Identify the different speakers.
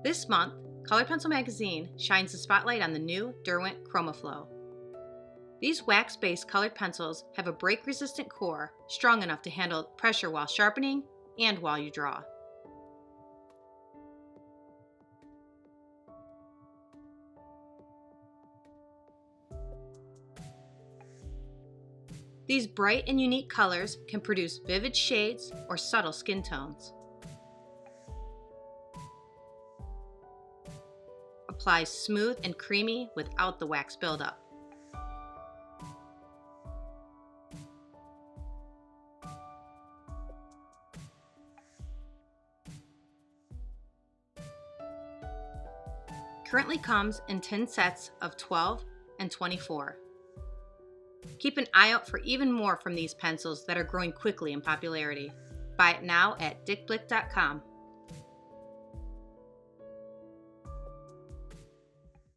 Speaker 1: This month, Colored Pencil Magazine shines the spotlight on the new Derwent Chromaflow. These wax-based colored pencils have a break-resistant core strong enough to handle pressure while sharpening and while you draw. These bright and unique colors can produce vivid shades or subtle skin tones. Applies smooth and creamy without the wax buildup. Currently comes in 10 sets of 12 and 24. Keep an eye out for even more from these pencils that are growing quickly in popularity. Buy it now at dickblick.com.